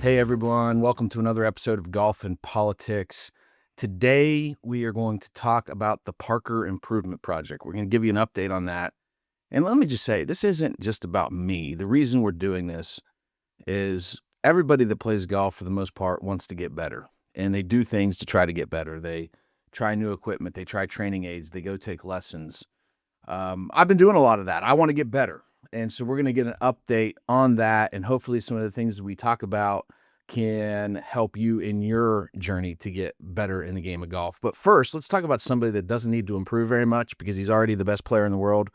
Hey everyone, welcome to another episode of Golf and Politics. Today we are going to talk about the Parker Improvement Project. We're going to give you an update on that. And let me just say, this isn't just about me. The reason we're doing this is everybody that plays golf for the most part wants to get better. And they do things to try to get better. They try new equipment, they try training aids, they go take lessons. I've been doing a lot of that. I want to get better. And so we're going to get an update on that. And hopefully some of the things we talk about can help you in your journey to get better in the game of golf. But first, let's talk about somebody that doesn't need to improve very much because he's already the best player in the world.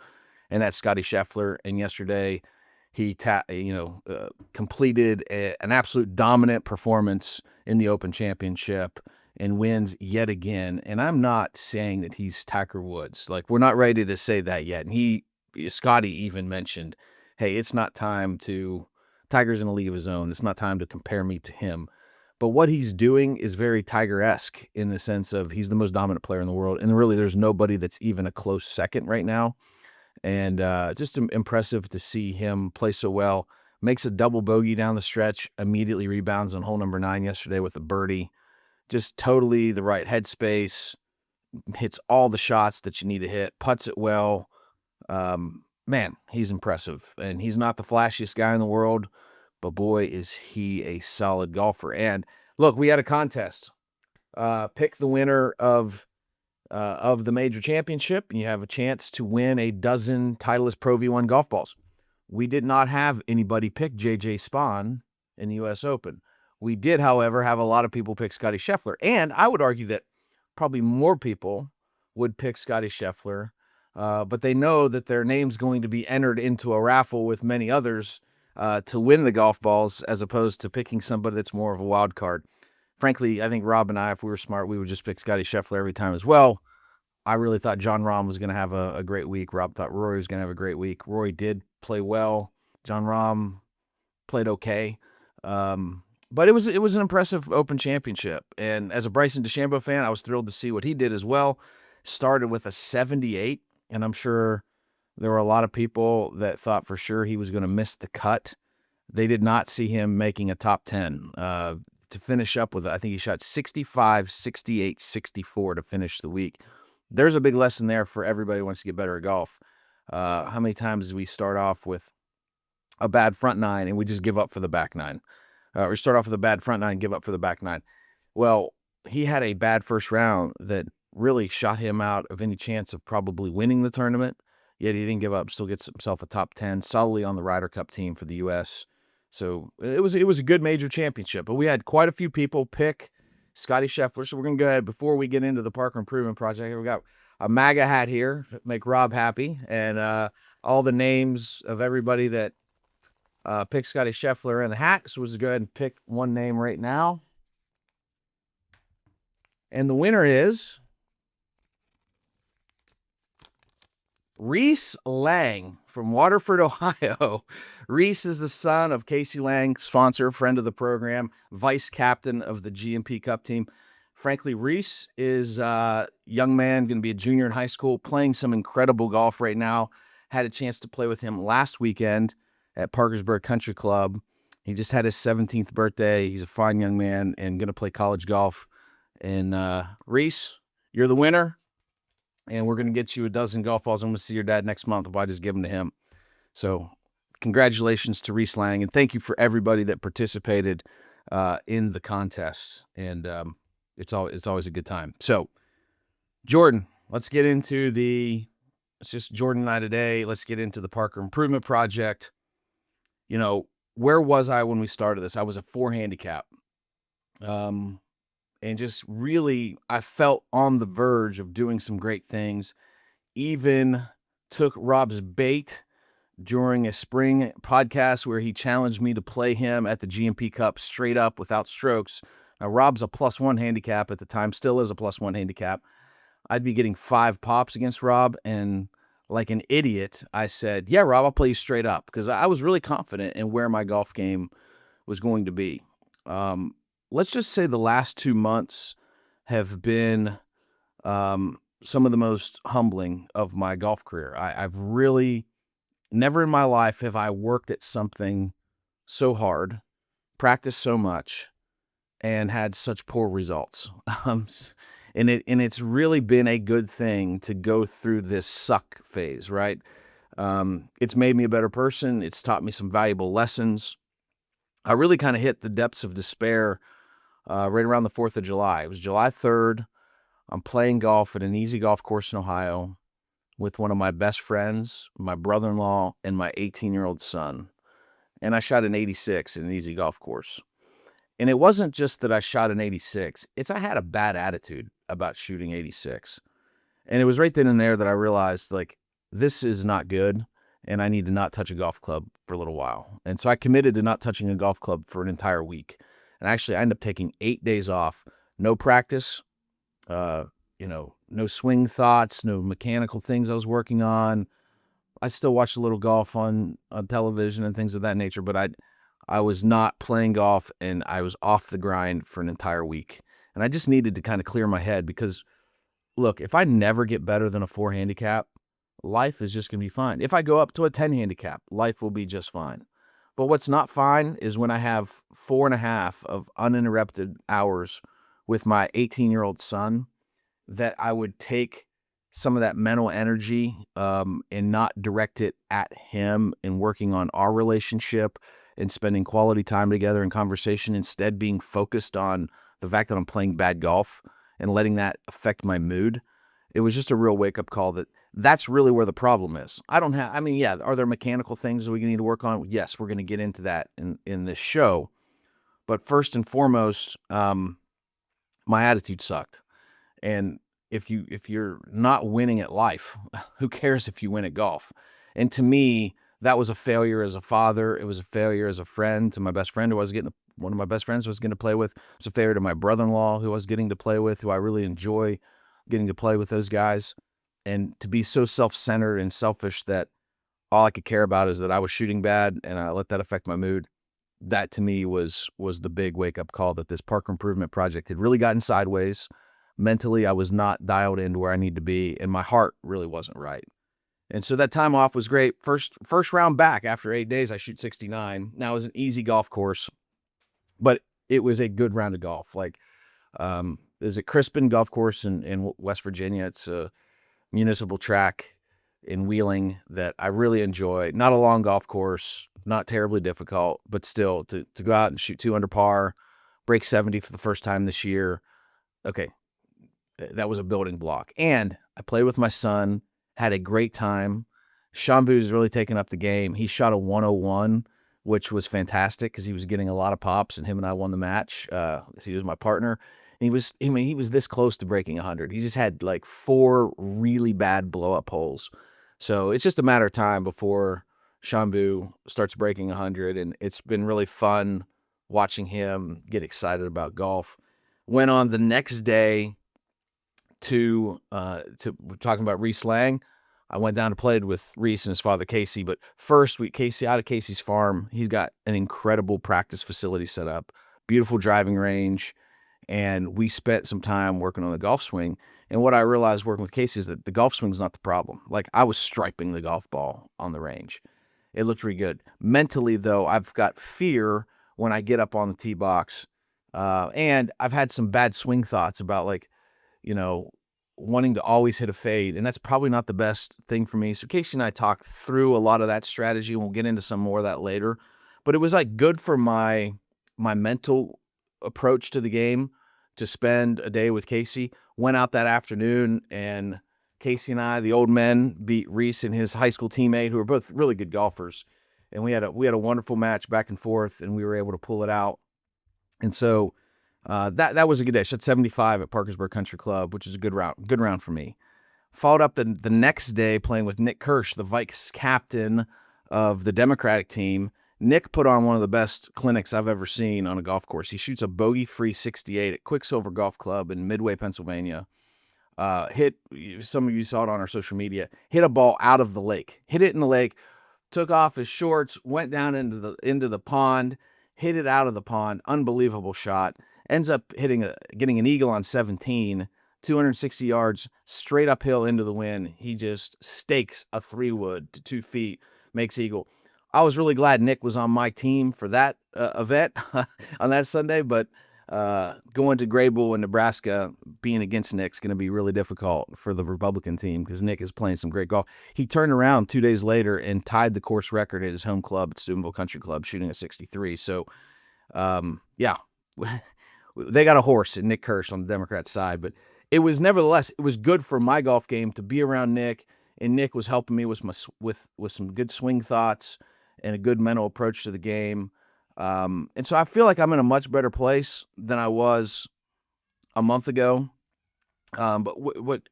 And that's Scottie Scheffler. And yesterday he completed an absolute dominant performance in the Open Championship and wins yet again. And I'm not saying that he's Tiger Woods. Like, we're not ready to say that yet. And Scottie even mentioned, hey, it's not time to, Tiger's in a league of his own. It's not time to compare me to him. But what he's doing is very Tiger-esque in the sense of he's the most dominant player in the world. And really, there's nobody that's even a close second right now. And just impressive to see him play so well. Makes a double bogey down the stretch, immediately rebounds on hole number 9 yesterday with a birdie. Just totally the right headspace, hits all the shots that you need to hit, putts it well. Man, he's impressive. And he's not the flashiest guy in the world, but boy, is he a solid golfer. And look, we had a contest. Pick the winner of the major championship, and you have a chance to win a dozen Titleist Pro V1 golf balls. We did not have anybody pick J.J. Spaun in the U.S. Open. We did, however, have a lot of people pick Scottie Scheffler. And I would argue that probably more people would pick Scottie Scheffler, but they know that their name's going to be entered into a raffle with many others to win the golf balls, as opposed to picking somebody that's more of a wild card. Frankly, I think Rob and I, if we were smart, we would just pick Scottie Scheffler every time as well. I really thought Jon Rahm was going to have a great week. Rob thought Rory was going to have a great week. Rory did play well. Jon Rahm played okay. But it was an impressive Open Championship. And as a Bryson DeChambeau fan, I was thrilled to see what he did as well. Started with a 78, and I'm sure there were a lot of people that thought for sure he was going to miss the cut. They did not see him making a top 10. To finish up with, I think he shot 65, 68, 64 to finish the week. There's a big lesson there for everybody who wants to get better at golf. How many times do we start off with a bad front nine and we just give up for the back nine? Or start off with a bad front nine, give up for the back nine. Well, he had a bad first round that really shot him out of any chance of probably winning the tournament, yet he didn't give up, still gets himself a top 10, solidly on the Ryder Cup team for the U.S., So it was a good major championship. But we had quite a few people pick Scottie Scheffler. So we're going to go ahead, before we get into the Parker Improvement Project, we got a MAGA hat here to make Rob happy. And all the names of everybody that picked Scottie Scheffler in the hat. So let's go ahead and pick one name right now. And the winner is Reese Lang from Waterford, Ohio. Reese is the son of Casey Lang, sponsor, friend of the program, vice captain of the GMP Cup team. Frankly, Reese is a young man, going to be a junior in high school, playing some incredible golf right now. Had a chance to play with him last weekend at Parkersburg Country Club. He just had his 17th birthday. He's a fine young man and going to play college golf. And Reese, you're the winner. And we're going to get you a dozen golf balls. I'm going to see your dad next month. I'll just give them to him. So congratulations to Reese Lang. And thank you for everybody that participated in the contest. And it's always a good time. So, Jordan, let's get into it's just Jordan and I today. Let's get into the Parker Improvement Project. You know, where was I when we started this? I was a 4 handicap. And just really, I felt on the verge of doing some great things. Even took Rob's bait during a spring podcast where he challenged me to play him at the GMP Cup straight up without strokes. Now, Rob's a +1 handicap at the time, still is a +1 handicap. I'd be getting 5 pops against Rob, and like an idiot, I said, yeah, Rob, I'll play you straight up, because I was really confident in where my golf game was going to be. Let's just say the last 2 months have been some of the most humbling of my golf career. I've really, never in my life have I worked at something so hard, practiced so much and had such poor results. Um, and it's really been a good thing to go through this suck phase, right? It's made me a better person. It's taught me some valuable lessons. I really kind of hit the depths of despair right around the 4th of July. It was July 3rd. I'm playing golf at an easy golf course in Ohio with one of my best friends, my brother-in-law, and my 18-year-old son. And I shot an 86 in an easy golf course. And it wasn't just that I shot an 86, it's I had a bad attitude about shooting 86. And it was right then and there that I realized, like, this is not good, and I need to not touch a golf club for a little while. And so I committed to not touching a golf club for an entire week. And actually, I ended up taking 8 days off, no practice, uh, no swing thoughts, no mechanical things I was working on. I still watched a little golf on television and things of that nature, but I was not playing golf, and I was off the grind for an entire week. And I just needed to kind of clear my head because, look, if I never get better than a 4 handicap, life is just going to be fine. If I go up to a 10 handicap, life will be just fine. But what's not fine is when I have 4.5 of uninterrupted hours with my 18-year-old son, that I would take some of that mental energy and not direct it at him and working on our relationship and spending quality time together in conversation, instead being focused on the fact that I'm playing bad golf and letting that affect my mood. It was just a real wake-up call that that's really where the problem is. Yeah, are there mechanical things that we need to work on? Yes, we're going to get into that in this show. But first and foremost, my attitude sucked. And if you're not winning at life, who cares if you win at golf? And to me, that was a failure as a father. It was a failure as a friend to my best friend who I was one of my best friends was getting to play with. It was a failure to my brother-in-law who I was getting to play with, who I really enjoy getting to play with those guys. And to be so self-centered and selfish that all I could care about is that I was shooting bad and I let that affect my mood. That to me was the big wake-up call that this park improvement project had really gotten sideways. Mentally, I was not dialed into where I need to be, and my heart really wasn't right. And so that time off was great. First round back after 8 days, I shoot 69. Now it was an easy golf course, but it was a good round of golf. There's a Crispin golf course in West Virginia. It's a municipal track in Wheeling that I really enjoy. Not a long golf course, not terribly difficult, but still to go out and shoot 2 under par, break 70 for the first time this year. Okay, that was a building block. And I played with my son, had a great time. Shambu's really taken up the game. He shot a 101, which was fantastic because he was getting a lot of pops, and him and I won the match. He was my partner. And he was this close to breaking 100. He just had like 4 really bad blow-up holes. So it's just a matter of time before Shambu starts breaking 100, and it's been really fun watching him get excited about golf. Went on the next day to talking about Reese Lang. I went down to play with Reese and his father Casey, but first Casey out of Casey's farm. He's got an incredible practice facility set up, beautiful driving range, and we spent some time working on the golf swing. And what I realized working with Casey is that the golf swing's not the problem. Like, I was striping the golf ball on the range. It looked really good. Mentally, though, I've got fear when I get up on the tee box, and I've had some bad swing thoughts about, like, wanting to always hit a fade, and that's probably not the best thing for me. So Casey and I talked through a lot of that strategy, and we'll get into some more of that later. But it was like good for my mental approach to the game to spend a day with Casey. Went out that afternoon, and Casey and I, the old men, beat Reese and his high school teammate, who were both really good golfers. And we had a wonderful match back and forth, and we were able to pull it out. And so that was a good day. I shot 75 at Parkersburg Country Club, which is a good round for me. Followed up the next day playing with Nick Kirsch, the Vikes captain of the Democratic team. Nick put on one of the best clinics I've ever seen on a golf course. He shoots a bogey-free 68 at Quicksilver Golf Club in Midway, Pennsylvania. Some of you saw it on our social media, hit a ball out of the lake. Hit it in the lake, took off his shorts, went down into the pond, hit it out of the pond. Unbelievable shot. Ends up getting an eagle on 17, 260 yards, straight uphill into the wind. He just stakes a 3-wood to 2 feet, makes eagle. I was really glad Nick was on my team for that event on that Sunday, but going to Grable in Nebraska, being against Nick's going to be really difficult for the Republican team because Nick is playing some great golf. He turned around 2 days later and tied the course record at his home club at Steubenville Country Club, shooting a 63. So, yeah, they got a horse in Nick Kirsch on the Democrat side, but it was nevertheless, it was good for my golf game to be around Nick, and Nick was helping me with some good swing thoughts and a good mental approach to the game. And so I feel like I'm in a much better place than I was a month ago. But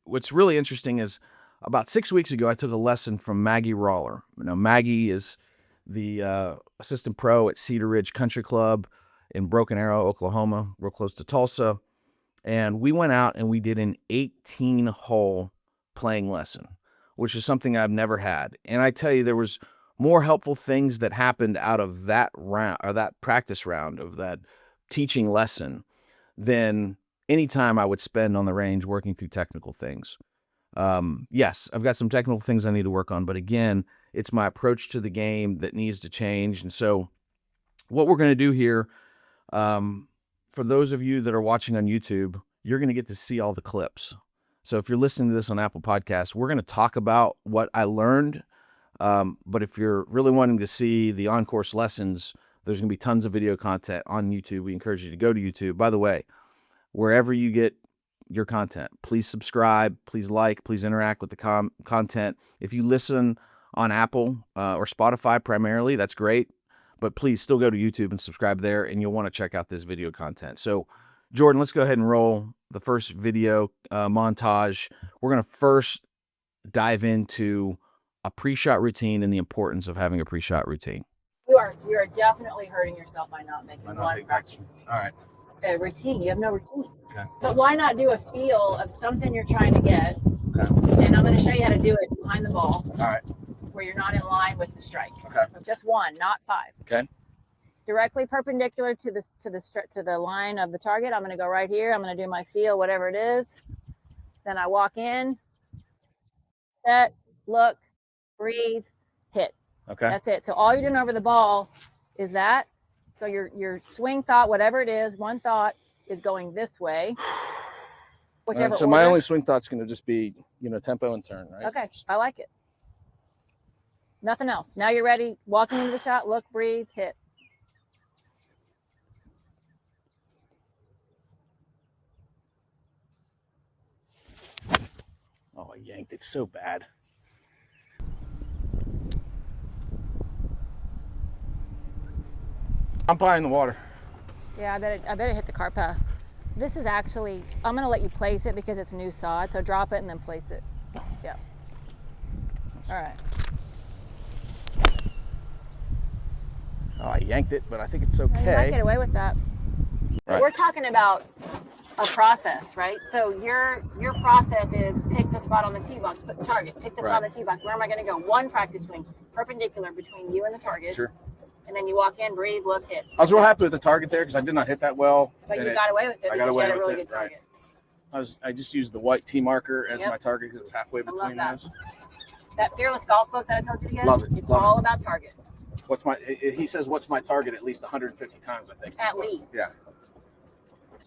what's really interesting is about 6 weeks ago, I took a lesson from Maggie Roller. Maggie is the assistant pro at Cedar Ridge Country Club in Broken Arrow, Oklahoma, real close to Tulsa. And we went out and we did an 18-hole playing lesson, which is something I've never had. And I tell you, there was more helpful things that happened out of that round, or that practice round of that teaching lesson, than any time I would spend on the range working through technical things. Yes, I've got some technical things I need to work on, but again, it's my approach to the game that needs to change. And so what we're going to do here, for those of you that are watching on YouTube, you're going to get to see all the clips. So if you're listening to this on Apple Podcasts, we're going to talk about what I learned. But if you're really wanting to see the on-course lessons, there's going to be tons of video content on YouTube. We encourage you to go to YouTube. By the way, wherever you get your content, please subscribe, please like, please interact with the content. If you listen on Apple or Spotify primarily, that's great. But please still go to YouTube and subscribe there, and you'll want to check out this video content. So, Jordan, let's go ahead and roll the first video montage. We're going to first dive into a pre-shot routine and the importance of having a pre-shot routine. You are definitely hurting yourself by not making one practice. All right. A routine. You have no routine. Okay. But why not do a feel of something you're trying to get? Okay. And I'm going to show you how to do it behind the ball. All right. Where you're not in line with the strike. Okay. So just one, not five. Okay. Directly perpendicular to the line of the target. I'm going to go right here. I'm going to do my feel, whatever it is. Then I walk in, set, look, breathe, hit. Okay. That's it. So all you're doing over the ball is that. So your swing thought, whatever it is, one thought is going this way. Whichever so order. my only swing thought's going to just be, tempo and turn, right? Okay. I like it. Nothing else. Now you're ready. Walking into the shot, look, breathe, hit. Oh, I yanked it so bad. I'm pie in the water. Yeah, I bet it hit the car path. This is actually, I'm going to let you place it because it's new sod. So drop it and then place it. Yeah. All right. Oh, I yanked it, but I think it's okay. You might get away with that. Right. We're talking about a process, right? So your process is pick the spot on the tee box, put target, pick the spot on the tee box. Where am I going to go? One practice swing, perpendicular between you and the target. Sure. And then you walk in, breathe, look, hit. I was real happy with the target there because I did not hit that well. But you got away with it. I got away you had with a really it. Good target. Right. I just used the white tee marker as my target because it was halfway between those. That Fearless Golf book that I told you to get? Love it. It's all about target. He says, what's my target at least 150 times, I think. At least. Yeah.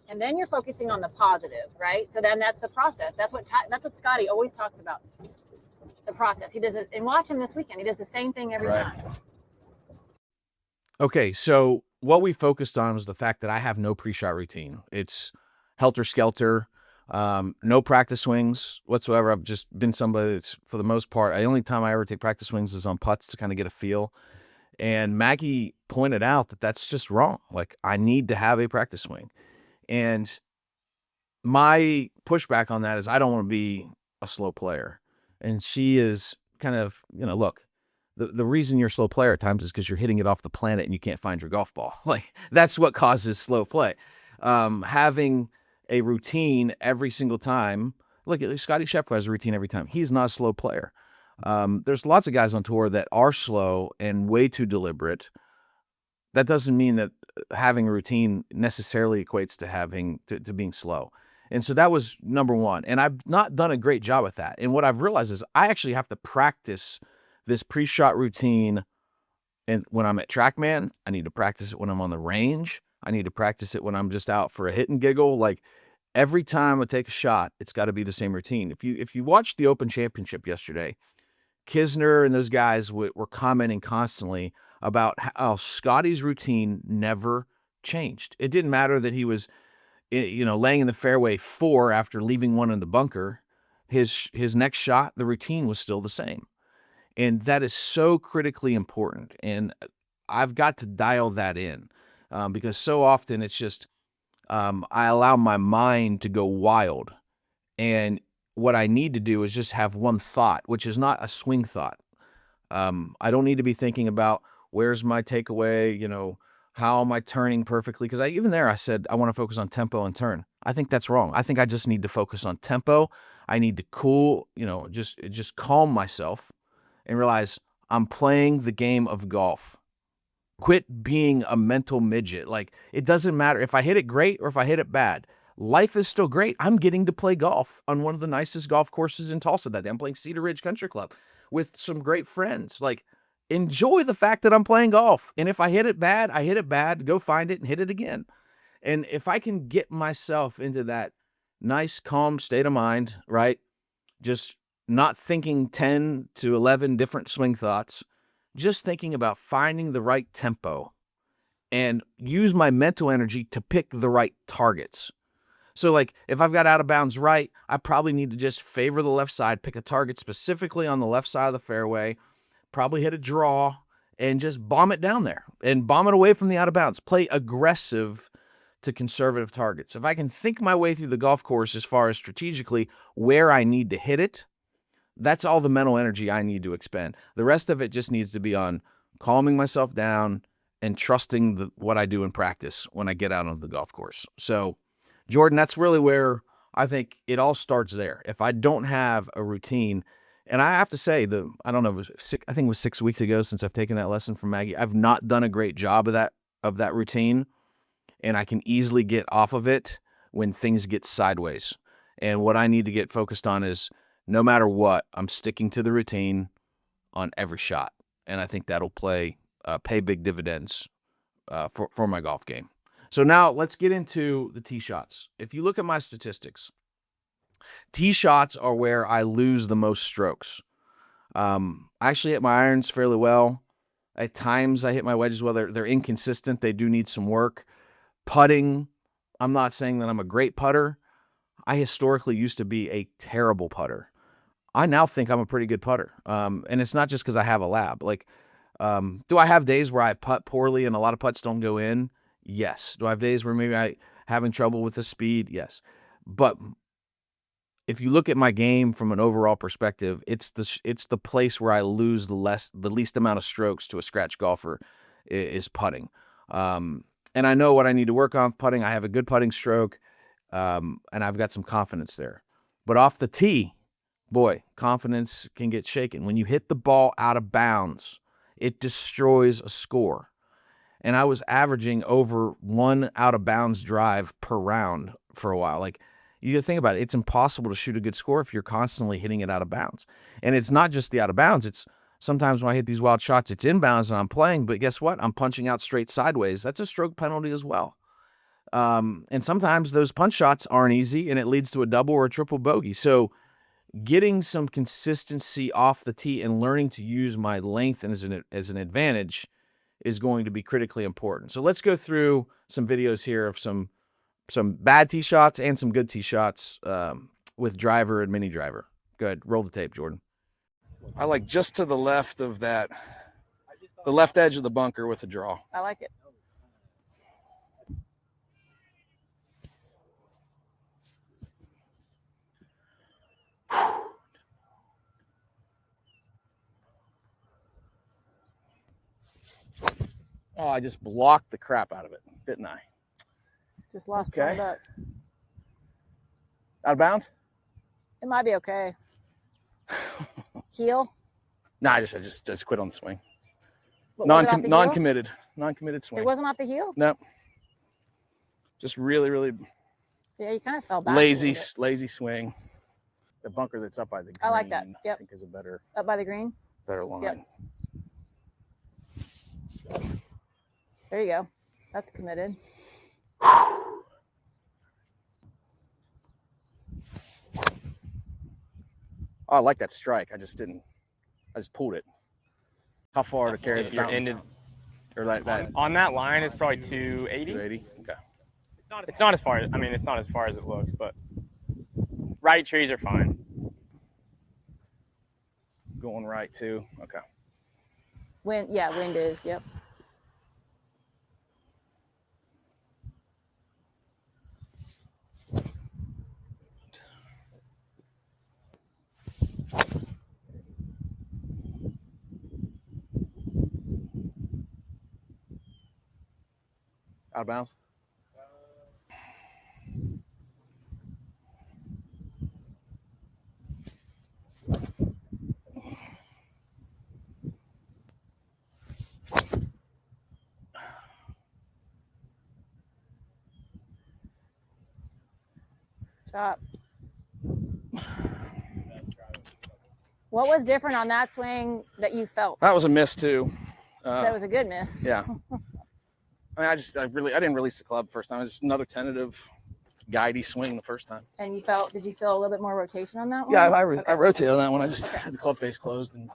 And then you're focusing on the positive, right? So then that's the process. That's what Scotty always talks about. The process. He does it, and watch him this weekend. He does the same thing every time. Okay, so what we focused on was the fact that I have no pre-shot routine. It's helter-skelter, no practice swings whatsoever. I've just been somebody that's, for the most part, the only time I ever take practice swings is on putts to kind of get a feel. And Maggie pointed out that that's just wrong. Like, I need to have a practice swing. And my pushback on that is I don't want to be a slow player. And she is kind of, look, the reason you're a slow player at times is because you're hitting it off the planet and you can't find your golf ball. Like, that's what causes slow play. Having a routine every single time. Look, Scotty Scheffler has a routine every time. He's not a slow player. There's lots of guys on tour that are slow and way too deliberate. That doesn't mean that having a routine necessarily equates to being slow. And so that was number one. And I've not done a great job with that. And what I've realized is I actually have to practice this pre-shot routine And when I'm at TrackMan, I need to practice it when I'm on the range. I need to practice it when I'm just out for a hit and giggle. Like every time I take a shot, it's got to be the same routine. If you watched the Open Championship yesterday, Kisner and those guys were commenting constantly about how Scotty's routine never changed. It didn't matter that he was, laying in the fairway 4 after leaving 1 in the bunker. His next shot, the routine was still the same. And that is so critically important. And I've got to dial that in because so often it's just I allow my mind to go wild. And what I need to do is just have one thought, which is not a swing thought. I don't need to be thinking about where's my takeaway, how am I turning perfectly? Because even there, I said I want to focus on tempo and turn. I think that's wrong. I think I just need to focus on tempo. I need to cool, just calm myself and realize I'm playing the game of golf. Quit being a mental midget. Like, it doesn't matter if I hit it great or if I hit it bad. Life is still great. I'm getting to play golf on one of the nicest golf courses in Tulsa that day. I'm playing Cedar Ridge Country Club with some great friends. Like, enjoy the fact that I'm playing golf. And if I hit it bad, I hit it bad. Go find it and hit it again. And if I can get myself into that nice, calm state of mind, right? Just not thinking 10 to 11 different swing thoughts, just thinking about finding the right tempo and use my mental energy to pick the right targets. So like if I've got out of bounds right, I probably need to just favor the left side, pick a target specifically on the left side of the fairway, probably hit a draw and just bomb it down there and bomb it away from the out of bounds. Play aggressive to conservative targets. If I can think my way through the golf course as far as strategically where I need to hit it, that's all the mental energy I need to expend. The rest of it just needs to be on calming myself down and trusting what I do in practice when I get out on the golf course. So, Jordan, that's really where I think it all starts there. If I don't have a routine, and I have to say, I don't know, I think it was 6 weeks ago since I've taken that lesson from Maggie. I've not done a great job of that routine, and I can easily get off of it when things get sideways. And what I need to get focused on is no matter what, I'm sticking to the routine on every shot. And I think that'll pay big dividends for my golf game. So now let's get into the tee shots. If you look at my statistics, tee shots are where I lose the most strokes. I actually hit my irons fairly well. At times I hit my wedges well. They're inconsistent. They do need some work. Putting, I'm not saying that I'm a great putter. I historically used to be a terrible putter. I now think I'm a pretty good putter. And it's not just because I have a lab. Like, do I have days where I putt poorly and a lot of putts don't go in? Yes. Do I have days where maybe I having trouble with the speed? Yes. But if you look at my game from an overall perspective, it's the place where I lose the least amount of strokes to a scratch golfer is putting. And I know what I need to work on putting. I have a good putting stroke, and I've got some confidence there. But off the tee, boy, confidence can get shaken. When you hit the ball out of bounds, it destroys a score. And I was averaging over 1 out of bounds drive per round for a while. Like, you gotta think about it. It's impossible to shoot a good score if you're constantly hitting it out of bounds. And it's not just the out of bounds. It's sometimes when I hit these wild shots, it's inbounds and I'm playing, but guess what? I'm punching out straight sideways. That's a stroke penalty as well. And sometimes those punch shots aren't easy and it leads to a double or a triple bogey. So getting some consistency off the tee and learning to use my length as an advantage is going to be critically important. So let's go through some videos here of some bad tee shots and some good tee shots with driver and mini driver. Go ahead, roll the tape, Jordan. I like just to the left of that, the left edge of the bunker with a draw. I like it. Oh, I just blocked the crap out of it, didn't I? Just lost Okay. $20. Out of bounds? It might be okay. Heel? Nah, I just quit on the swing. But was it off the heel? Non-committed swing. It wasn't off the heel? Nope. Just really, really Yeah, you kind of fell back. lazy swing. The bunker that's up by the green, I like that. Yep. I think is a better Up by the green? line. Yep. There you go. That's committed. Oh, I like that strike. I just pulled it. How far to carry the fountain? Or that on that line, it's probably 280. 280? Okay. It's not as far as, I mean, it's not as far as it looks, but right trees are fine. Going right too. Okay. Wind is, yep. Out of bounds? Chop. What was different on that swing that you felt? That was a miss too. That was a good miss. Yeah. I mean, I didn't release the club first time. It was another tentative, guidey swing the first time. And did you feel a little bit more rotation on that one? Yeah, I rotated on that one. I just had the club face closed and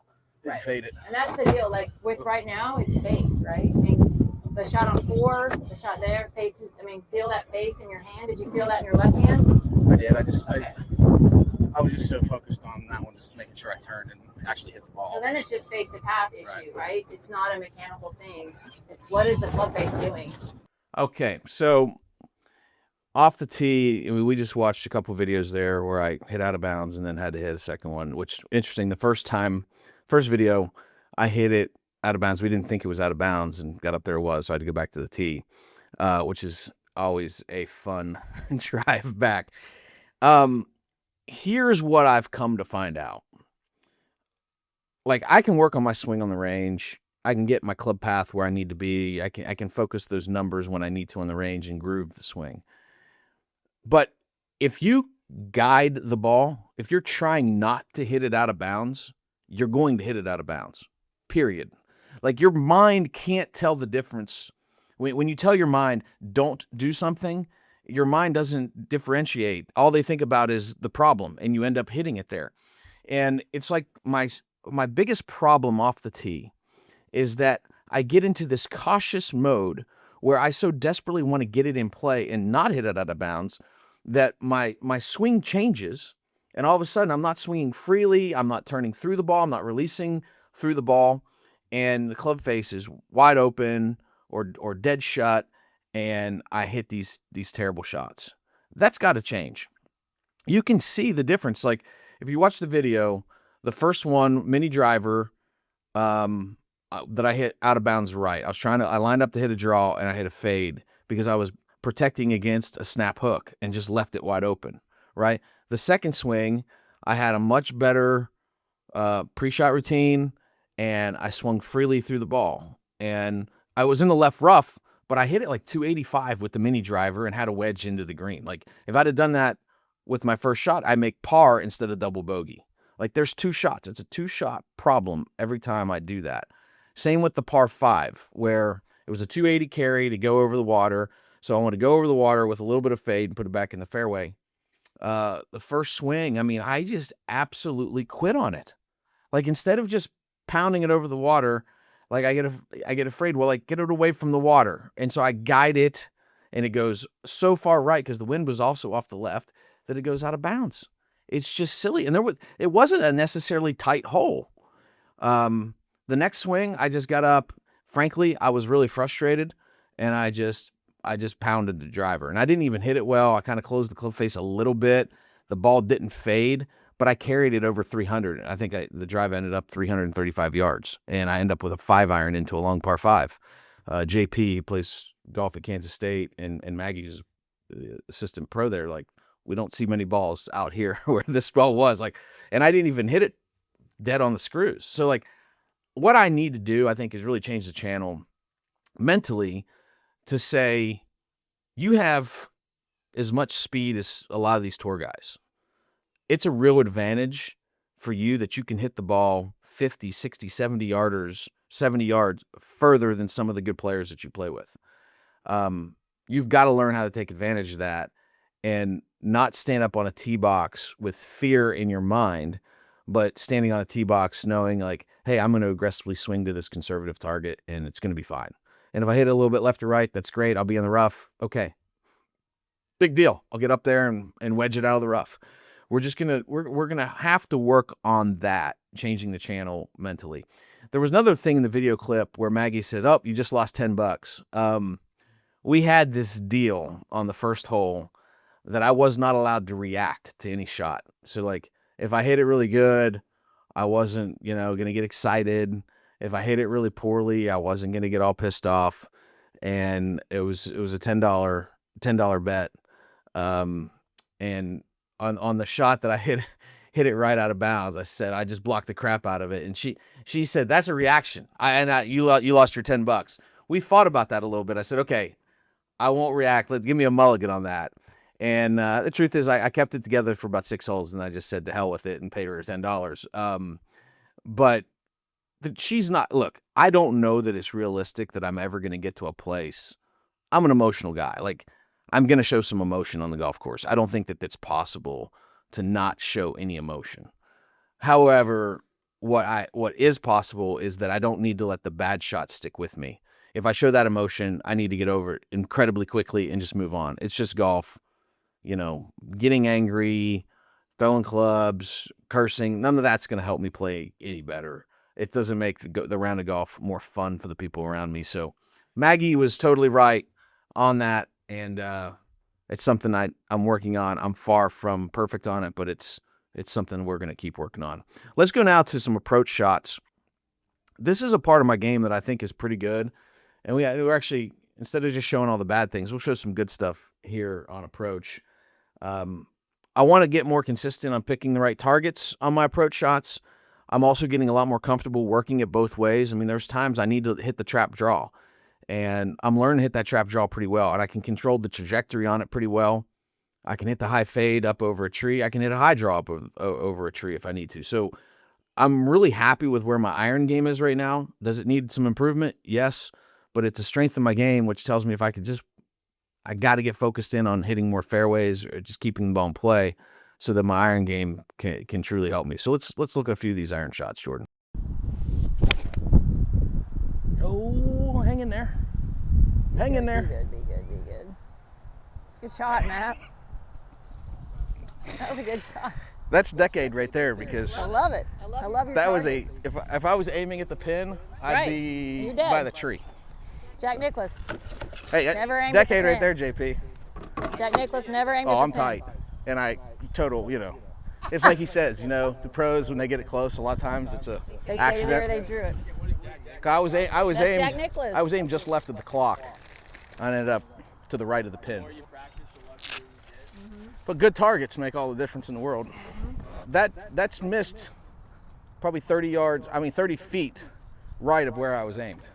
didn't fade it. And that's the deal. Like with right now, it's face, right? I mean, the shot on 4, the shot there, faces. I mean, feel that face in your hand. Did you feel that in your left hand? I did. I was just so focused on that one, just making sure I turned and actually hit the ball. So then it's just face to path issue, right? It's not a mechanical thing. It's what is the club face doing? Okay, so off the tee, I mean, we just watched a couple videos there where I hit out of bounds and then had to hit a second one, which interesting. The first video, I hit it out of bounds. We didn't think it was out of bounds and got up there it was, so I had to go back to the tee, which is always a fun drive back. Here's what I've come to find out. Like, I can work on my swing on the range. I can get my club path where I need to be. I can focus those numbers when I need to on the range and groove the swing. But if you guide the ball, if you're trying not to hit it out of bounds, you're going to hit it out of bounds, period. Like, your mind can't tell the difference. When you tell your mind, don't do something, your mind doesn't differentiate. All they think about is the problem, and you end up hitting it there. And it's like my biggest problem off the tee is that I get into this cautious mode where I so desperately want to get it in play and not hit it out of bounds that my swing changes, and all of a sudden I'm not swinging freely, I'm not turning through the ball, I'm not releasing through the ball, and the club face is wide open or dead shut, and I hit these terrible shots. That's got to change. You can see the difference. Like, if you watch the video, the first one, mini driver, that I hit out of bounds right. I lined up to hit a draw, and I hit a fade because I was protecting against a snap hook and just left it wide open, right? The second swing, I had a much better pre-shot routine, and I swung freely through the ball. And I was in the left rough, but I hit it like 285 with the mini driver and had a wedge into the green. Like, if I'd have done that with my first shot, I make par instead of double bogey. Like, there's 2 shots. It's a 2-shot problem every time I do that. Same with the par 5, where it was a 280 carry to go over the water. So I want to go over the water with a little bit of fade and put it back in the fairway. The first swing, I mean, I just absolutely quit on it. Like, instead of just pounding it over the water, like, I get afraid, well, like, get it away from the water. And so I guide it, and it goes so far right because the wind was also off the left that it goes out of bounds. It's just silly. And it wasn't a necessarily tight hole. The next swing, I just got up. Frankly, I was really frustrated, and I just pounded the driver. And I didn't even hit it well. I kind of closed the club face a little bit. The ball didn't fade, but I carried it over 300. I think the drive ended up 335 yards, and I ended up with a 5-iron into a long par 5. JP, he plays golf at Kansas State, and Maggie's the assistant pro there. Like, we don't see many balls out here where this ball was. Like, and I didn't even hit it dead on the screws. So, like, what I need to do, I think, is really change the channel mentally to say, you have as much speed as a lot of these tour guys. It's a real advantage for you that you can hit the ball 50, 60, 70 yarders 70 yards further than some of the good players that you play with. You've got to learn how to take advantage of that and not stand up on a tee box with fear in your mind, but standing on a tee box knowing like, hey, I'm going to aggressively swing to this conservative target and it's going to be fine. And if I hit it a little bit left or right, that's great. I'll be in the rough. Okay. Big deal. I'll get up there and wedge it out of the rough. We're going to have to work on that, changing the channel mentally. There was another thing in the video clip where Maggie said, oh, you just lost $10. We had this deal on the first hole that I was not allowed to react to any shot. So like if I hit it really good, I wasn't, going to get excited. If I hit it really poorly, I wasn't going to get all pissed off. And it was a $10 bet. And on the shot that I hit it right out of bounds, I said, I just blocked the crap out of it. And she said, that's a reaction. You lost your $10. We fought about that a little bit. I said, okay, I won't react. Give me a mulligan on that. And the truth is I kept it together for about 6 holes and I just said to hell with it and paid her $10. But she's not, look, I don't know that it's realistic that I'm ever going to get to a place. I'm an emotional guy. Like I'm going to show some emotion on the golf course. I don't think that it's possible to not show any emotion. However, what is possible is that I don't need to let the bad shots stick with me. If I show that emotion, I need to get over it incredibly quickly and just move on. It's just golf, getting angry, throwing clubs, cursing. None of that's going to help me play any better. It doesn't make the round of golf more fun for the people around me. So Maggie was totally right on that. And it's something I'm working on. I'm far from perfect on it, but it's something we're going to keep working on. Let's go now to some approach shots. This is a part of my game that I think is pretty good. And we're actually, instead of just showing all the bad things, we'll show some good stuff here on approach. I want to get more consistent on picking the right targets on my approach shots. I'm also getting a lot more comfortable working it both ways. I mean, there's times I need to hit the trap draw. And I'm learning to hit that trap draw pretty well. And I can control the trajectory on it pretty well. I can hit the high fade up over a tree. I can hit a high draw up over a tree if I need to. So I'm really happy with where my iron game is right now. Does it need some improvement? Yes. But it's a strength of my game, which tells me if I got to get focused in on hitting more fairways or just keeping the ball in play so that my iron game can truly help me. So let's look at a few of these iron shots, Jordan. Oh, hang in there. Hang in there. Be good. Good shot, Matt. That was a good shot. That's decade right there because I love it. I love your that was target. if I was aiming at the pin, I'd Right. be You're dead. by the tree. Jack Nicklaus. Hey, Never aimed at the decade right pin. there, JP. Jack Nicklaus never aimed at Oh, the I'm pin. tight. And I total, it's like he says, the pros when they get it close, a lot of times it's a They accident. they drew it. I was That's Jack aimed. Nicklaus. I was aimed just left of the clock. I ended up to the right of the pin. But good targets make all the difference in the world. That's missed probably 30 feet right of where I was aimed.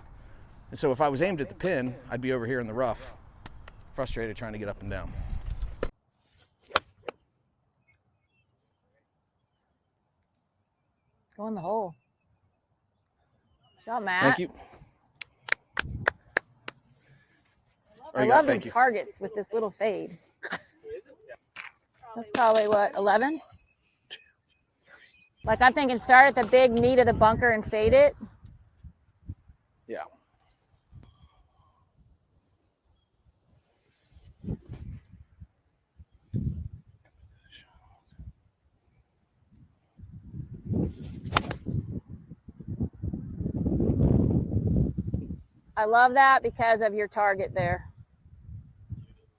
And so if I was aimed at the pin, I'd be over here in the rough, frustrated trying to get up and down. Go in the hole. Shot, Matt. Thank you. I love these targets with this little fade. That's probably what, 11? Like I'm thinking start at the big meat of the bunker and fade it. Yeah. I love that because of your target there.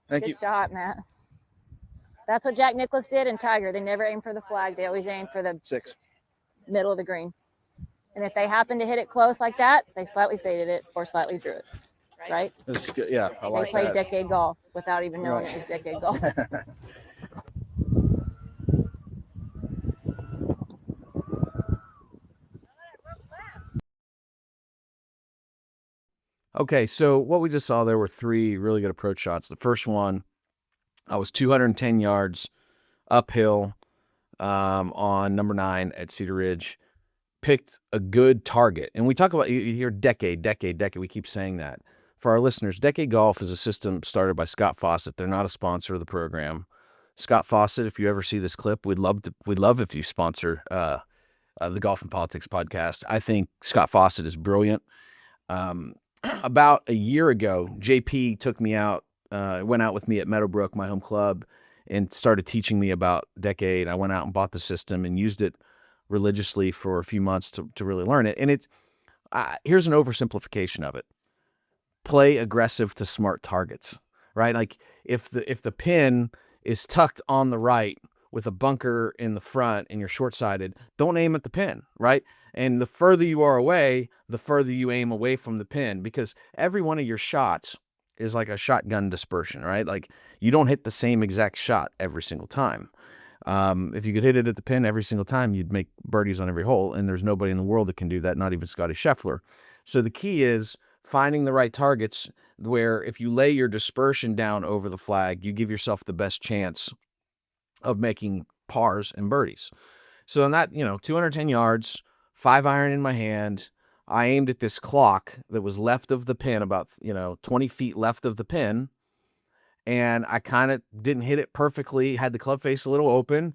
Thank you. Good shot, Matt. That's what Jack Nicklaus did and Tiger. They never aim for the flag. They always aim for the 6. middle of the green. And if they happen to hit it close like that, they slightly faded it or slightly drew it. Right? This is good. Yeah, I like They played that. decade golf without even knowing Right. it was decade golf. Okay, so what we just saw there were 3 really good approach shots. The first one, I was 210 yards uphill on number 9 at Cedar Ridge. picked a good target. And we talk about, you hear decade. We keep saying that. For our listeners, Decade Golf is a system started by Scott Fawcett. They're not a sponsor of the program. Scott Fawcett, if you ever see this clip, we'd love if you sponsor the Golf and Politics podcast. I think Scott Fawcett is brilliant. About a year ago, JP took me out, went out with me at Meadowbrook, my home club, and started teaching me about Decade. I went out and bought the system and used it religiously for a few months to really learn it. And it's here's an oversimplification of it. Play aggressive to smart targets, right? Like if the pin is tucked on the right with a bunker in the front and you're short-sighted, don't aim at the pin, right? And the further you are away, the further you aim away from the pin, because every one of your shots is like a shotgun dispersion, right? Like you don't hit the same exact shot every single time. If you could hit it at the pin every single time, you'd make birdies on every hole, and there's nobody in the world that can do that, not even Scotty Scheffler. So the key is finding the right targets where if you lay your dispersion down over the flag, you give yourself the best chance of making pars and birdies. So on that, 210 yards, 5-iron in my hand, I aimed at this clock that was left of the pin, about, 20 feet left of the pin. And I kind of didn't hit it perfectly, had the club face a little open,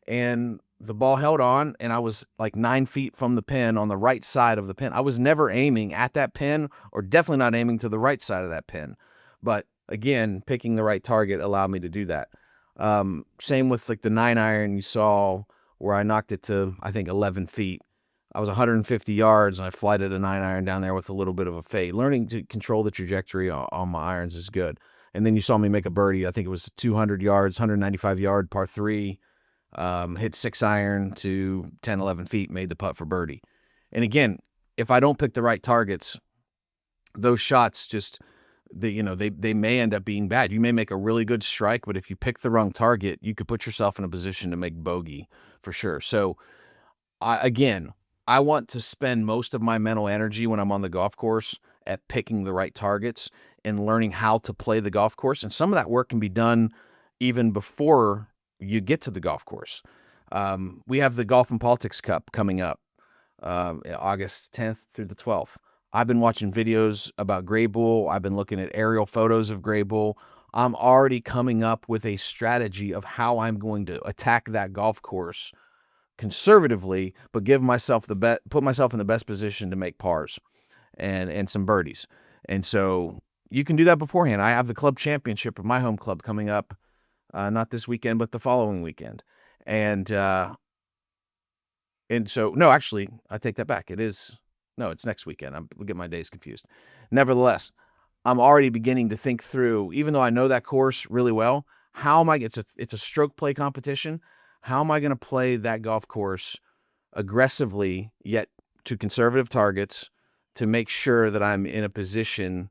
and the ball held on, and I was like 9 feet from the pin on the right side of the pin. I was never aiming at that pin, or definitely not aiming to the right side of that pin. But again, picking the right target allowed me to do that. Same with like the 9-iron you saw where I knocked it to, I think, 11 feet. I was 150 yards, and I flighted a 9-iron down there with a little bit of a fade. Learning to control the trajectory on my irons is good. And then you saw me make a birdie. I think it was 200 yards, 195 yard par 3, hit 6-iron to 10, 11 feet, made the putt for birdie. And again, if I don't pick the right targets, those shots just, they may end up being bad. You may make a really good strike, but if you pick the wrong target, you could put yourself in a position to make bogey for sure. So I want to spend most of my mental energy when I'm on the golf course at picking the right targets and learning how to play the golf course. And some of that work can be done even before you get to the golf course. We have the Golf and Politics Cup coming up August 10th through the 12th. I've been watching videos about Gray Bull. I've been looking at aerial photos of Gray Bull. I'm already coming up with a strategy of how I'm going to attack that golf course conservatively, but put myself in the best position to make pars and some birdies. And so you can do that beforehand. I have the club championship of my home club coming up, not this weekend, but the following weekend. And so, no, actually, I take that back. It's next weekend. I get my days confused. Nevertheless, I'm already beginning to think through, even though I know that course really well, it's a stroke play competition. How am I going to play that golf course aggressively, yet to conservative targets, to make sure that I'm in a position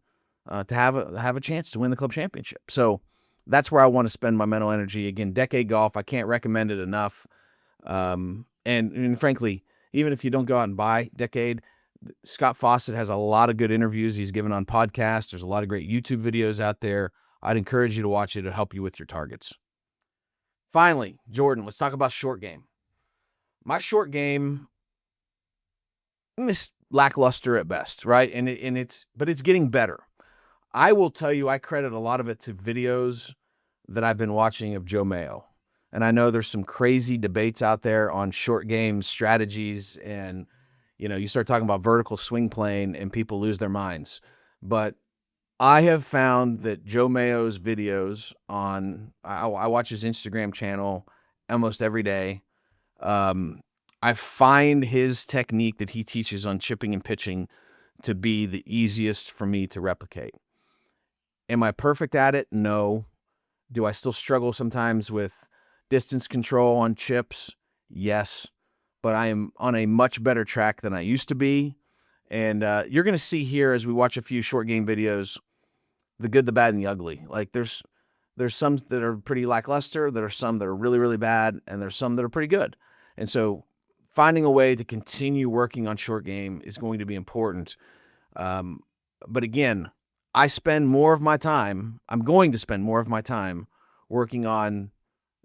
to have a chance to win the club championship? So that's where I want to spend my mental energy. Again, Decade Golf, I can't recommend it enough. And frankly, even if you don't go out and buy Decade, Scott Fawcett has a lot of good interviews he's given on podcasts. There's a lot of great YouTube videos out there. I'd encourage you to watch it. It'll help you with your targets. Finally, Jordan, let's talk about short game. My short game is lackluster at best, right? But it's getting better. I will tell you, I credit a lot of it to videos that I've been watching of Joe Mayo. And I know there's some crazy debates out there on short game strategies, and you start talking about vertical swing playing and people lose their minds. But I have found that Joe Mayo's videos I watch his Instagram channel almost every day. I find his technique that he teaches on chipping and pitching to be the easiest for me to replicate. Am I perfect at it? No. Do I still struggle sometimes with distance control on chips? Yes. But I am on a much better track than I used to be. And you're going to see here as we watch a few short game videos, the good, the bad, and the ugly. Like there's some that are pretty lackluster, there are some that are really, really bad, and there's some that are pretty good. And so finding a way to continue working on short game is going to be important. But again, I'm going to spend more of my time working on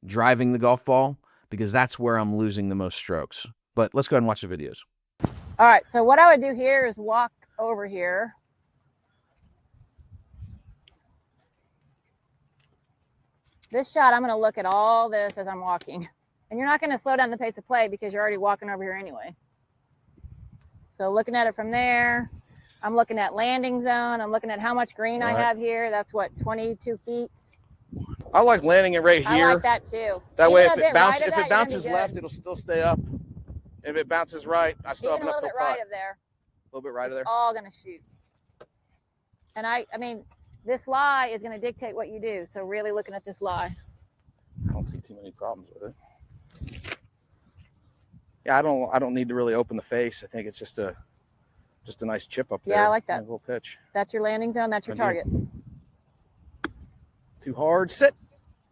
driving the golf ball, because that's where I'm losing the most strokes. But let's go ahead and watch the videos. All right, so what I would do here is walk over here. This shot, I'm going to look at all this as I'm walking. And you're not going to slow down the pace of play because you're already walking over here anyway. So looking at it from there, I'm looking at landing zone. I'm looking at how much green I have here. That's what, 22 feet? I like landing it right here. I like that too. That Even way, a if bit it bounces, right of that, you're gonna be good. left, it'll still stay up. If it bounces right, I still Even have a enough little to bit right putt. of there. A little bit right of there. It's all going to shoot. And I mean, this lie is going to dictate what you do. So really looking at this lie. I don't see too many problems with it. Yeah, I don't need to really open the face. I think it's just a nice chip up there. Yeah, I like that. A little pitch. That's your landing zone. That's your target. Too hard. Sit.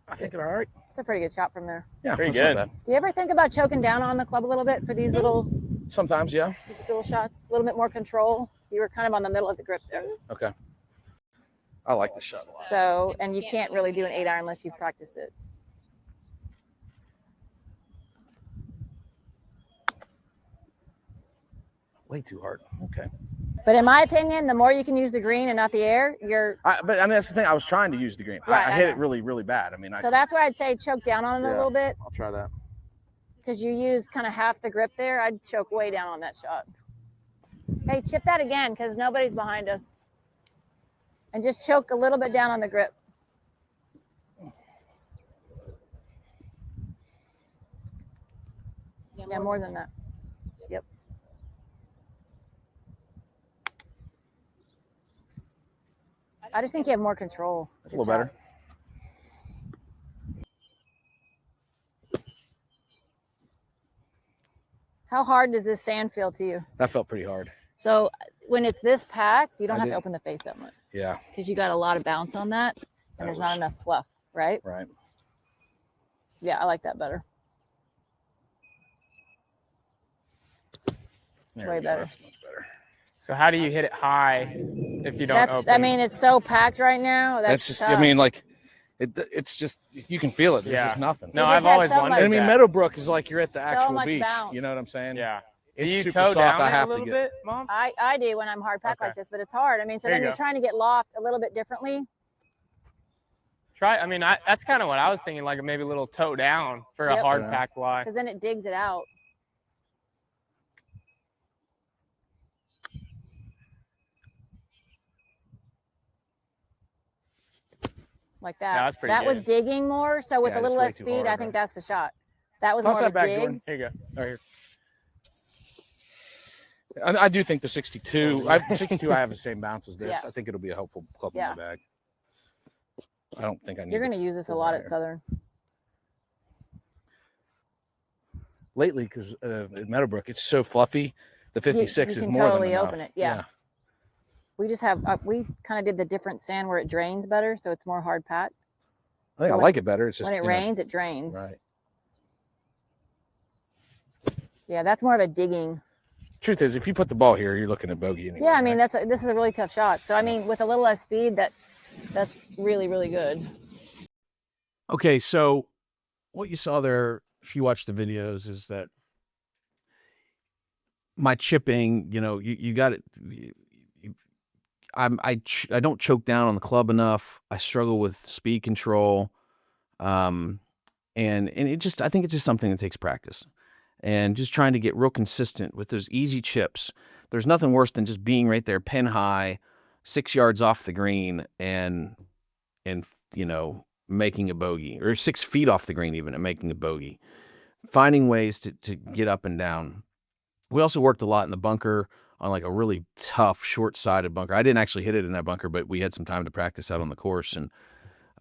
I think it's all right. It's a pretty good shot from there. Yeah, Pretty that's not good. bad. Do you ever think about choking down on the club a little bit for these little Sometimes, yeah. shots? A little bit more control. You were kind of on the middle of the grip there. Okay. I like the shot a lot. So, and you can't really do an 8-iron unless you've practiced it. Way too hard. Okay. But in my opinion, the more you can use the green and not the air, But I mean, that's the thing. I was trying to use the green. Right, I I hit know. it really, really bad. I mean, so that's why I'd say choke down on it a Yeah. little bit I'll try that. because you use kind of half the grip there. I'd choke way down on that shot. Hey, chip that again because nobody's behind us. And just choke a little bit down on the grip. Yeah, more than that. Yep. I just think you have more control. That's a little better. How hard does this sand feel to you? That felt pretty hard. So when it's this packed, you don't I have did. to open the face that much Yeah. because you got a lot of bounce on that and there's not enough fluff, right? Right. Yeah, I like that better. There Way we go. better. That's much better. So how do you hit it high if you don't open? I mean, it's so packed right now. That's just. tough. I mean, like, it's just you can feel it. There's Yeah. just nothing. No, You I've just had always so wondered much- And I mean, that. Meadowbrook is like you're at the So actual much beach. bounce. You know what I'm saying? Yeah. Do It's you super toe soft. down I it a have to little get. bit, Mom? I do when I'm hard packed Okay. like this, but it's hard. I mean, so There then you you're go. trying to get loft a little bit differently. Try. I mean, that's kind of what I was thinking, like maybe a little toe down for a Yep. hard Yeah. pack lie. Because then it digs it out. Like that. Yeah, that's pretty that was good. digging more. So with Yeah, a little it's way less too speed, hard, I right? think that's the shot. That was Toss more that of a back, dig. Jordan. Here you go. Right here. I do think the 62. 62. I have the same bounce as this. Yeah. I think it'll be a helpful club Yeah. in my bag. I don't think I need. You're going to use this a lot at here. Southern. Lately, because at Meadowbrook, it's so fluffy. The 56 you is can more totally than enough. open it, yeah. We just have, we kind of did the different sand where it drains better. So it's more hard packed. I think So I when like it better. It's just When it you know, rains, it drains. right. Yeah, that's more of a digging. Truth is, if you put the ball here, you're looking at bogey anyway. Yeah, I mean, right? this is a really tough shot. So, I mean, with a little less speed, that's really, really good. Okay, so what you saw there, if you watch the videos, is that my chipping, you know, you got it. I don't choke down on the club enough. I struggle with speed control, and it just, I think it's just something that takes practice, and just trying to get real consistent with those easy chips. There's nothing worse than just being right there, pin high, 6 yards off the green, and you know, making a bogey, or 6 feet off the green even, and making a bogey. Finding ways to get up and down. We also worked a lot in the bunker on like a really tough, short-sided bunker. I didn't actually hit it in that bunker, but we had some time to practice out on the course. And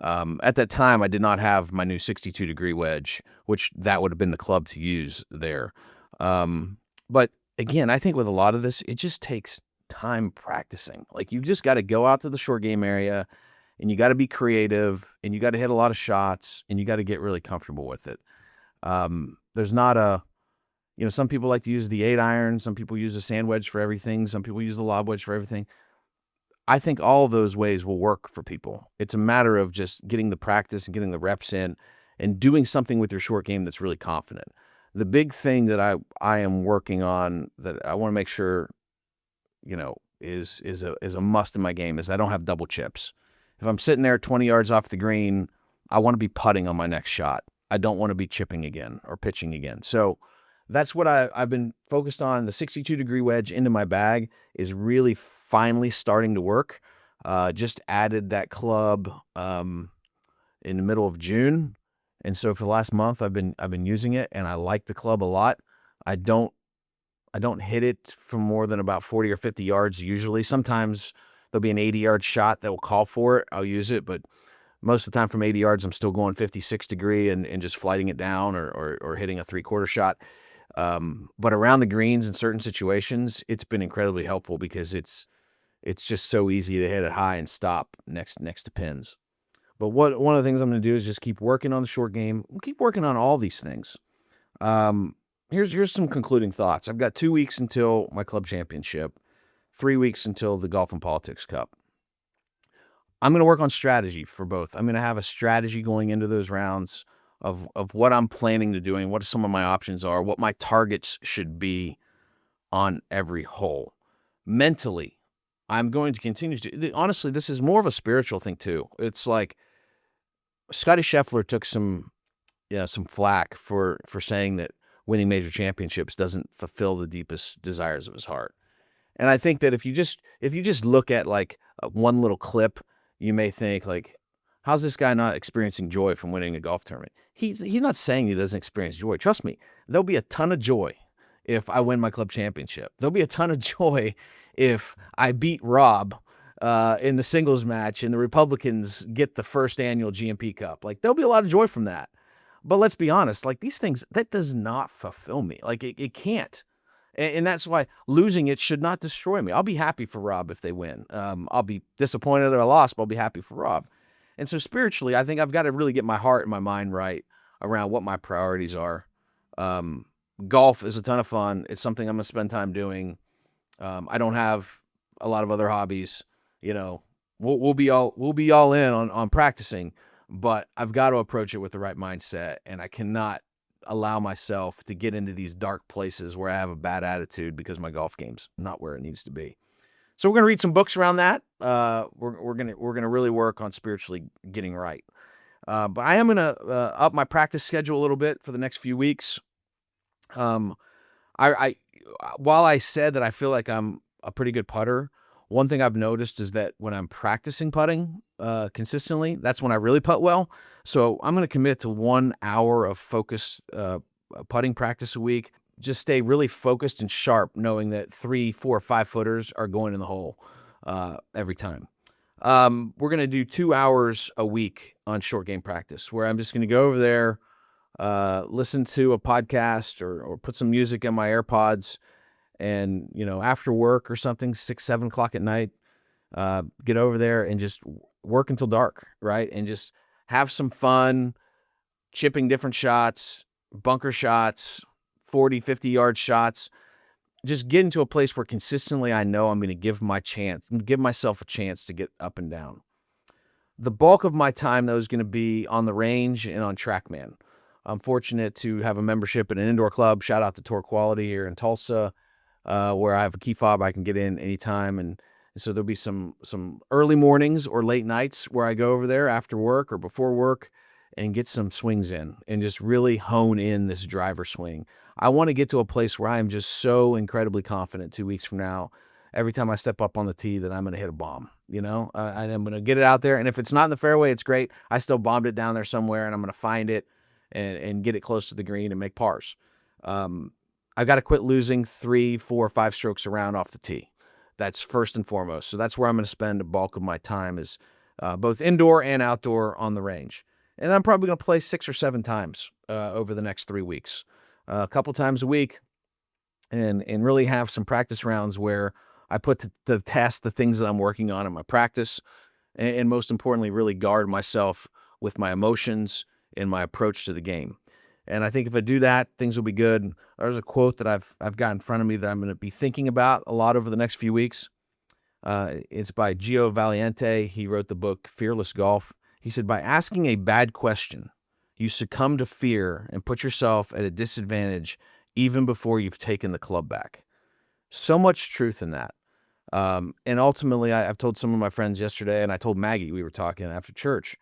at that time, I did not have my new 62-degree wedge, which that would have been the club to use there. But again, I think with a lot of this, it just takes time practicing. Like, you just got to go out to the short game area, and you got to be creative, and you got to hit a lot of shots, and you got to get really comfortable with it. There's not a, you know, some people like to use the 8-iron. Some people use a sand wedge for everything. Some people use the lob wedge for everything. I think all of those ways will work for people. It's a matter of just getting the practice and getting the reps in and doing something with your short game that's really confident. The big thing that I am working on that I want to make sure, is a must in my game is I don't have double chips. If I'm sitting there 20 yards off the green, I want to be putting on my next shot. I don't want to be chipping again or pitching again. So that's what I've been focused on. The 62-degree wedge into my bag is really finally starting to work. Just added that club in the middle of June. And so for the last month, I've been using it, and I like the club a lot. I don't hit it from more than about 40 or 50 yards usually. Sometimes there'll be an 80-yard shot that will call for it. I'll use it, but most of the time from 80 yards, I'm still going 56 degree and just flighting it down or hitting a 3/4 shot. But around the greens in certain situations, it's been incredibly helpful because it's just so easy to hit it high and stop next to pins. But one of the things I'm going to do is just keep working on the short game. We'll keep working on all these things. Here's some concluding thoughts. I've got 2 weeks until my club championship, 3 weeks until the Golf and Politics Cup. I'm going to work on strategy for both. I'm going to have a strategy going into those rounds of what I'm planning to doing, what some of my options are, what my targets should be on every hole. Mentally, I'm going to continue to, honestly, this is more of a spiritual thing too. It's like Scotty Scheffler took some flack for saying that winning major championships doesn't fulfill the deepest desires of his heart. And I think that if you just look at like one little clip, you may think like, how's this guy not experiencing joy from winning a golf tournament? He's not saying he doesn't experience joy. Trust me, there'll be a ton of joy if I win my club championship. There'll be a ton of joy if I beat Rob in the singles match and the Republicans get the first annual GMP Cup. Like, there'll be a lot of joy from that. But let's be honest, like these things, that does not fulfill me. Like it can't. And that's why losing it should not destroy me. I'll be happy for Rob if they win. I'll be disappointed that I lost, but I'll be happy for Rob. And so spiritually, I think I've got to really get my heart and my mind right around what my priorities are. Golf is a ton of fun. It's something I'm going to spend time doing. I don't have a lot of other hobbies. We'll be all in on practicing, but I've got to approach it with the right mindset, and I cannot allow myself to get into these dark places where I have a bad attitude because my golf game's not where it needs to be. So we're going to read some books around that. We're going to really work on spiritually getting right. But I am going to up my practice schedule a little bit for the next few weeks. While I said that I feel like I'm a pretty good putter, one thing I've noticed is that when I'm practicing putting consistently, that's when I really putt well. So I'm going to commit to 1 hour of focused putting practice a week. Just stay really focused and sharp, knowing that 3, 4, 5 footers are going in the hole every time. We're going to do 2 hours a week on short game practice, where I'm just going to go over there, listen to a podcast or put some music in my AirPods, and after work or something, 6, 7 o'clock at night, get over there and just work until dark, right? And just have some fun chipping different shots, bunker shots, 40, 50-yard shots. Just get into a place where consistently I know I'm going to give myself a chance to get up and down. The bulk of my time, though, is going to be on the range and on TrackMan. I'm fortunate to have a membership in an indoor club. Shout out to Tour Quality here in Tulsa, where I have a key fob I can get in anytime. And so there'll be some early mornings or late nights where I go over there after work or before work and get some swings in and just really hone in this driver swing. I want to get to a place where I am just so incredibly confident 2 weeks from now, every time I step up on the tee, that I'm going to hit a bomb. I'm going to get it out there. And if it's not in the fairway, it's great. I still bombed it down there somewhere, and I'm going to find it and get it close to the green and make pars. I've got to quit losing 3, 4, 5 strokes around off the tee. That's first and foremost. So that's where I'm going to spend the bulk of my time, is both indoor and outdoor on the range. And I'm probably going to play 6 or 7 times over the next 3 weeks, a couple times a week, and really have some practice rounds where I put to the test the things that I'm working on in my practice, and most importantly, really guard myself with my emotions and my approach to the game. And I think if I do that, things will be good. There's a quote that I've got in front of me that I'm going to be thinking about a lot over the next few weeks. It's by Gio Valiente. He wrote the book Fearless Golf. He said, by asking a bad question, you succumb to fear and put yourself at a disadvantage even before you've taken the club back. So much truth in that. And ultimately, I've told some of my friends yesterday, and I told Maggie, we were talking after church.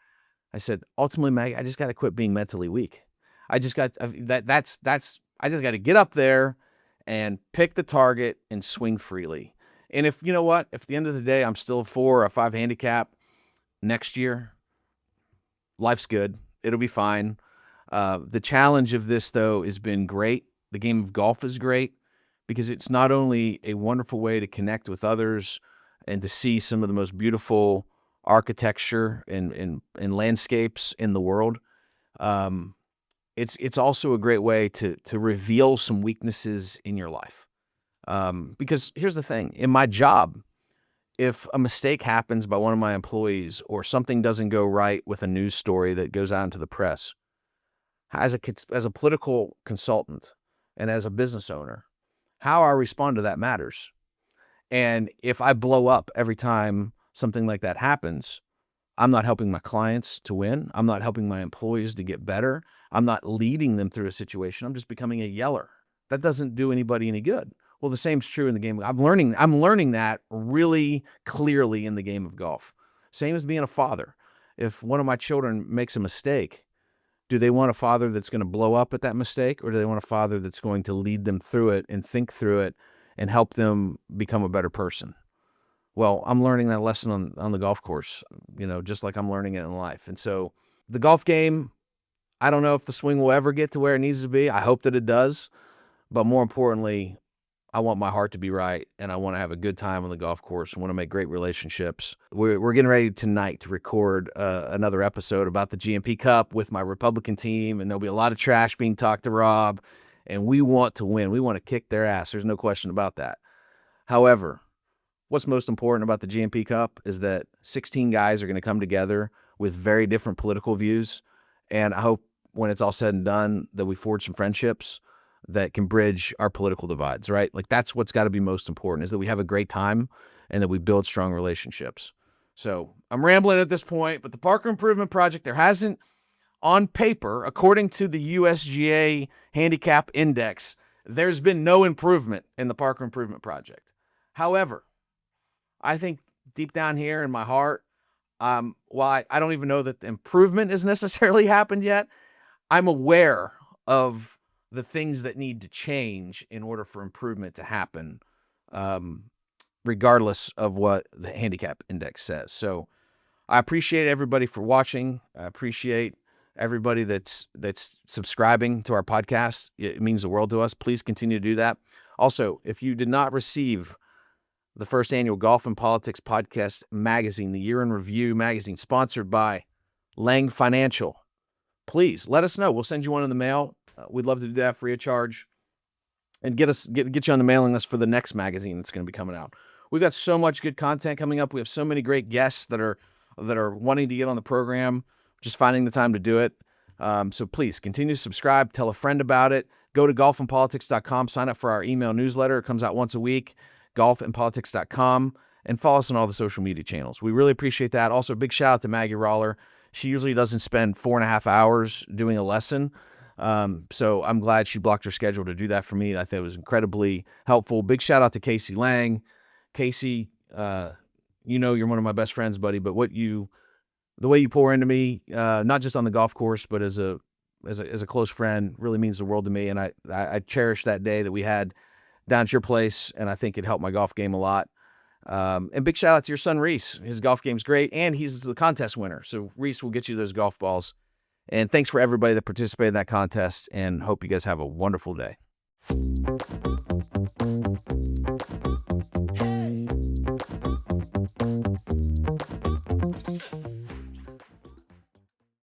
I said, ultimately, Maggie, I just got to quit being mentally weak. I just got I just got to get up there and pick the target and swing freely. And if you know what, if at the end of the day I'm still a 4 or a 5 handicap next year, life's good. It'll be fine. The challenge of this, though, has been great. The game of golf is great because it's not only a wonderful way to connect with others and to see some of the most beautiful architecture and landscapes in the world. It's also a great way to reveal some weaknesses in your life. Because here's the thing, in my job, if a mistake happens by one of my employees or something doesn't go right with a news story that goes out into the press, as a political consultant and as a business owner, how I respond to that matters. And if I blow up every time something like that happens, I'm not helping my clients to win. I'm not helping my employees to get better. I'm not leading them through a situation. I'm just becoming a yeller. That doesn't do anybody any good. Well, the same's true in the game. I'm learning that really clearly in the game of golf. Same as being a father. If one of my children makes a mistake, do they want a father that's going to blow up at that mistake, or do they want a father that's going to lead them through it and think through it and help them become a better person? Well, I'm learning that lesson on the golf course, just like I'm learning it in life. And so the golf game, I don't know if the swing will ever get to where it needs to be. I hope that it does. But more importantly, I want my heart to be right, and I want to have a good time on the golf course. I want to make great relationships. We're getting ready tonight to record another episode about the GMP Cup with my Republican team, and there'll be a lot of trash being talked to Rob, and we want to win. We want to kick their ass. There's no question about that. However, what's most important about the GMP Cup is that 16 guys are going to come together with very different political views, and I hope when it's all said and done that we forge some friendships that can bridge our political divides, right? Like that's what's got to be most important, is that we have a great time and that we build strong relationships. So I'm rambling at this point, but the Parker Improvement Project, there hasn't, on paper, according to the USGA Handicap Index, there's been no improvement in the Parker Improvement Project. However, I think deep down here in my heart, while I don't even know that the improvement has necessarily happened yet, I'm aware of the things that need to change in order for improvement to happen, regardless of what the handicap index says. So I appreciate everybody for watching. I appreciate everybody that's subscribing to our podcast. It means the world to us. Please continue to do that. Also, if you did not receive the first annual Golf and Politics Podcast magazine, the Year in Review magazine, sponsored by Lang Financial, please let us know. We'll send you one in the mail. We'd love to do that free of charge and get you on the mailing list for the next magazine that's going to be coming out. We've got so much good content coming up. We have so many great guests that are wanting to get on the program, just finding the time to do it. So please continue to subscribe, tell a friend about it. Go to golfandpolitics.com, sign up for our email newsletter. It comes out once a week, golfandpolitics.com, and follow us on all the social media channels. We really appreciate that. Also, big shout out to Maggie Roller. She usually doesn't spend 4.5 hours doing a lesson. So I'm glad she blocked her schedule to do that for me. I think it was incredibly helpful. Big shout out to Casey Lang. Casey, you're one of my best friends, buddy, but the way you pour into me, not just on the golf course, but as a close friend, really means the world to me. And I cherish that day that we had down at your place, and I think it helped my golf game a lot. And big shout out to your son, Reese. His golf game's great, and he's the contest winner. So Reese will get you those golf balls. And thanks for everybody that participated in that contest, and hope you guys have a wonderful day.